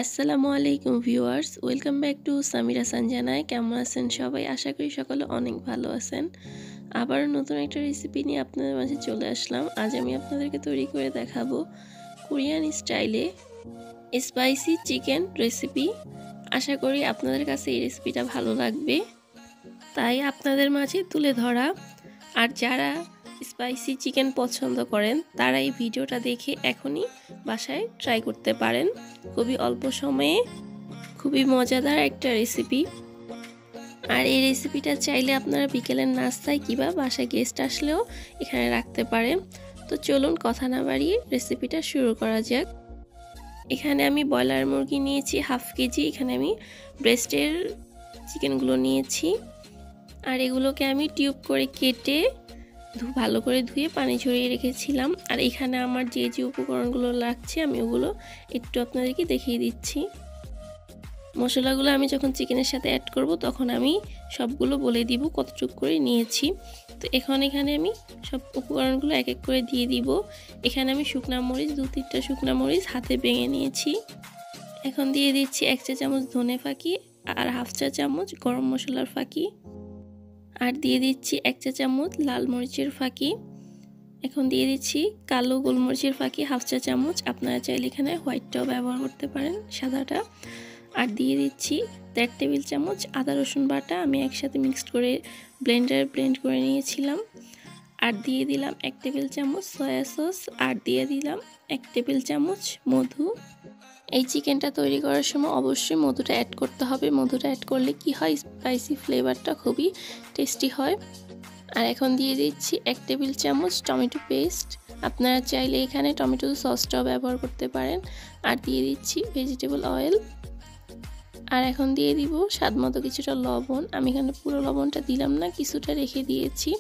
আসসালামু আলাইকুম viewers, welcome back to Samira সানজানায়। কেমন আছেন সবাই? আশা করি সকলে অনেক ভালো আছেন। আবারও নতুন একটা রেসিপি নিয়ে আপনাদের মাঝে চলে আসলাম। আজ আমি আপনাদেরকে তৈরি করে দেখাবো কোরিয়ান স্টাইলে স্পাইসি চিকেন রেসিপি। আশা করি আপনাদের কাছে এই রেসিপিটা ভালো লাগবে, তাই আপনাদের মাঝে তুলে ধরা। আর যারা স্পাইসি চিকেন পছন্দ করেন তারা এই ভিডিওটা দেখে এখনই বাসায় ট্রাই করতে পারেন। খুবই অল্প সময়ে খুবই মজাদার একটা রেসিপি। আর এই রেসিপিটা চাইলে আপনারা বিকেলের নাস্তায় কিংবা বাসায় গেস্ট আসলেও এখানে রাখতে পারেন। তো চলুন কথা না বাড়িয়ে রেসিপিটা শুরু করা যাক। এখানে আমি ব্রয়লার মুরগি নিয়েছি হাফ কেজি। এখানে আমি ব্রেস্টের চিকেনগুলো নিয়েছি, আর এগুলোকে আমি টিউব করে কেটে ভালো করে ধুয়ে পানি ঝরিয়ে রেখেছিলাম। আর এখানে আমার যে যে উপকরণগুলো লাগছে আমি ওগুলো একটু আপনাদেরকে দেখিয়ে দিচ্ছি। মশলাগুলো আমি যখন চিকেনের সাথে অ্যাড করব তখন আমি সবগুলো বলে দিব কতটুকু করে নিয়েছি। তো এখানে আমি সব উপকরণগুলো এক এক করে দিয়ে দিব। এখানে আমি শুকনা মরিচ 2-3টা শুকনা মরিচ হাতে ভেঙে নিয়েছি। এখন দিয়ে দিচ্ছি 1 চা চামচ ধনে ফাঁকি আর হাফ চা চামচ গরম মশলার ফাঁকি, আর দিয়ে দিচ্ছি 1 চা চামচ লাল মরিচের ফাঁকি। এখন দিয়ে দিচ্ছি কালো গোলমরিচের ফাঁকি হাফ চা চামচ। আপনারা চাইলে এখানে হোয়াইটটাও ব্যবহার করতে পারেন, সাদাটা। আর দিয়ে দিচ্ছি 1.5 টেবিল চামচ আদা রসুন বাটা, আমি একসাথে মিক্সড করে ব্লেন্ডারে ব্লেন্ড করে নিয়েছিলাম। আর দিয়ে দিলাম 1 টেবিল চামচ সয়া সস, আর দিয়ে দিলাম 1 টেবিল চামচ মধু। এই চিকেনটা তৈরি করার সময় অবশ্যই মধুটা অ্যাড করতে হবে। মধুটা অ্যাড করলে কি হয়, স্পাইসি ফ্লেভারটা খুবই টেস্টি হয়। আর এখন দিয়ে দিচ্ছি 1 টেবিল চামচ টমেটো পেস্ট। আপনারা চাইলে এখানে টমেটো সসটাও ব্যবহার করতে পারেন। আর দিয়ে দিচ্ছি ভেজিটেবল অয়েল। আর এখন দিয়ে দিব স্বাদমতো কিছুটা লবণ। আমি এখানে পুরো লবণটা দিলাম না, কিছুটা রেখে দিয়েছি,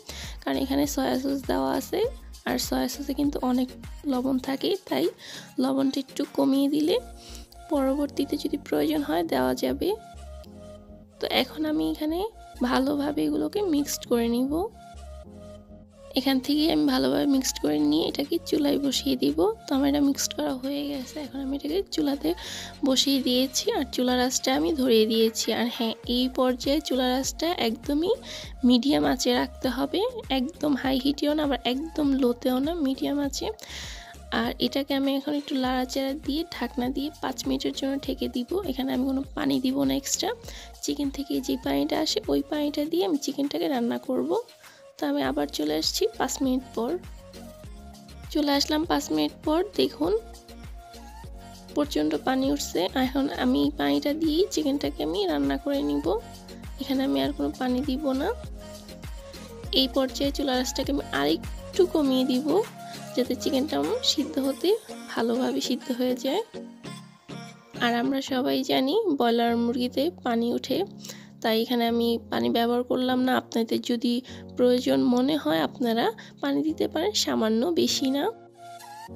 কারণ এখানে সয়া সস দেওয়া আছে আর সয়া সসে কিন্তু অনেক লবণ থাকে, তাই লবণটা একটু কমিয়ে দিলে পরবর্তীতে যদি প্রয়োজন হয় দেওয়া যাবে। তো এখন আমি এখানে ভালোভাবে এগুলোকে মিক্সড করে নিব। এখান থেকে আমি ভালোভাবে মিক্সড করে নিয়ে এটাকে চুলায় বসিয়ে দিব। তো আমার এটা মিক্সড করা হয়ে গেছে। এখন আমি এটাকে চুলাতে বসিয়ে দিয়েছি আর চুলার আঁচটা আমি ধরিয়ে দিয়েছি। আর হ্যাঁ, এই পর্যায়ে চুলার আঁচটা একদমই মিডিয়াম আঁচে রাখতে হবে, একদম হাই হিটেও না আবার একদম লোতেও না, মিডিয়াম আঁচে। আর এটাকে আমি এখন একটু লাড়াচাড়া দিয়ে ঢাকনা দিয়ে 5 মিনিটের জন্য ঢেকে দিব। এখানে আমি কোনো পানি দিব না এক্সট্রা। চিকেন থেকে যে পানিটা আসে ওই পানিটা দিয়ে আমি চিকেনটাকে রান্না করব। তো আমি আবার চলে আসছি 5 মিনিট পর। চলে আসলাম 5 মিনিট পর, দেখুন প্রচণ্ড পানি উঠছে। এখন আমি পানিটা দিয়ে চিকেনটাকে আমি রান্না করে নিব। এখানে আমি আর কোনো পানি দিব না। এই পর্যায়ে চুলার আঁচটাকে আমি আরেকটু কমিয়ে দিব, যাতে চিকেনটা সিদ্ধ হতে ভালোভাবে সিদ্ধ হয়ে যায়। আর আমরা সবাই জানি ব্রয়লার মুরগিতে পানি ওঠে, তাই এখানে আমি পানি ব্যবহার করলাম না। আপনাদের যদি প্রয়োজন মনে হয় আপনারা পানি দিতে পারেন, সামান্য, বেশি না।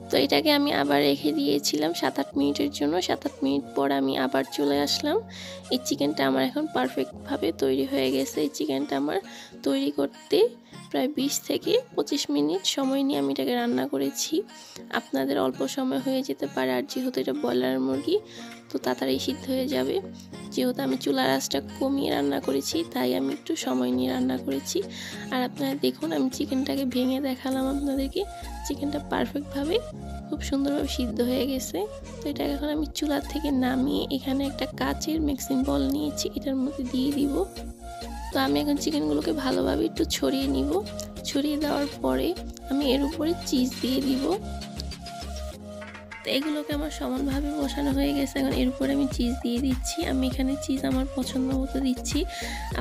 তো এটাকে আমি আবার রেখে দিয়েছিলাম 7-8 মিনিটের জন্য। 7-8 মিনিট পর আমি আবার চলে আসলাম। এই চিকেনটা আমার এখন পারফেক্টভাবে তৈরি হয়ে গেছে। এই চিকেনটা আমার তৈরি করতে প্রায় 20 থেকে 25 মিনিট সময় নিয়ে আমি এটাকে রান্না করেছি। আপনাদের অল্প সময় হয়ে যেতে পারে, আর যেহেতু এটা ব্রয়লার মুরগি তো তাড়াতাড়ি সিদ্ধ হয়ে যাবে। যেহেতু আমি চুলার আঁচটা কমিয়ে রান্না করেছি তাই আমি একটু সময় নিয়ে রান্না করেছি। আর আপনারা দেখুন, আমি চিকেনটাকে ভেঙে দেখালাম আপনাদেরকে। চিকেনটা পারফেক্টভাবে খুব সুন্দরভাবে সিদ্ধ হয়ে গেছে। তো এটাকে এখন আমি চুলা থেকে নামিয়ে এখানে একটা কাচের মিক্সিং বল নিয়েছি, এটার মধ্যে দিয়ে দিব। তো আমি এখন চিকেনগুলোকে ভালোভাবে একটু ছড়িয়ে নিব। ছড়িয়ে দেওয়ার পরে আমি এর উপরে চিজ দিয়ে দিব। তো এগুলোকে আমার সমানভাবে বসানো হয়ে গেছে। এখন এর উপরে আমি চিজ দিয়ে দিচ্ছি। আমি এখানে চিজ আমার পছন্দ মতো দিচ্ছি।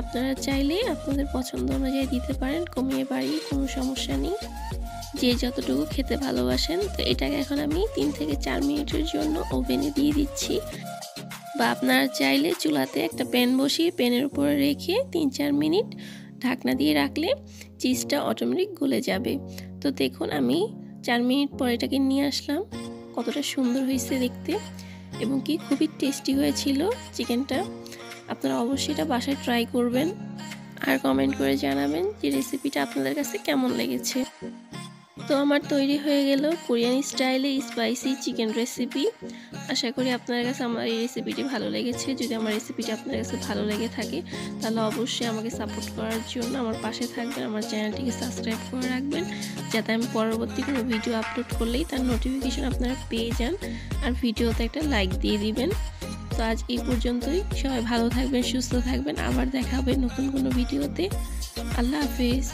আপনারা চাইলে আপনাদের পছন্দ অনুযায়ী দিতে পারেন, কমিয়ে বাড়িয়ে, কোনো সমস্যা নেই, যে যতটুকু খেতে ভালোবাসেন। তো এটাকে এখন আমি 3 থেকে 4 মিনিটের জন্য ওভেনে দিয়ে দিচ্ছি। বা আপনারা চাইলে চুলাতে একটা প্যান বসিয়ে প্যানের উপরে রেখে 3-4 মিনিট ঢাকনা দিয়ে রাখলে চিজটা অটোমেটিক গলে যাবে। তো দেখুন, আমি 4 মিনিট পর এটাকে নিয়ে আসলাম। কতটা সুন্দর হয়েছে দেখতে, এবং কি খুবই টেস্টি হয়েছিল চিকেনটা। আপনারা অবশ্যই এটা বাসায় ট্রাই করবেন আর কমেন্ট করে জানাবেন যে রেসিপিটা আপনাদের কাছে কেমন লেগেছে। তো আমার তৈরি হয়ে গেল কোরিয়ান স্টাইলে স্পাইসি চিকেন রেসিপি। আশা করি আপনার কাছে আমার এই রেসিপিটি ভালো লেগেছে। যদি আমার রেসিপিটি আপনার কাছে ভালো লেগে থাকে তাহলে অবশ্যই আমাকে সাপোর্ট করার জন্য আমার পাশে থাকবেন, আমার চ্যানেলটিকে সাবস্ক্রাইব করে রাখবেন, যাতে আমি পরবর্তী কোনো ভিডিও আপলোড করলেই তার নোটিফিকেশন আপনারা পেয়ে যান। আর ভিডিওতে একটা লাইক দিয়ে দিবেন। তো আজ এই পর্যন্তই। সবাই ভালো থাকবেন, সুস্থ থাকবেন। আবার দেখা হবে নতুন কোনো ভিডিওতে। আল্লাহ হাফেজ।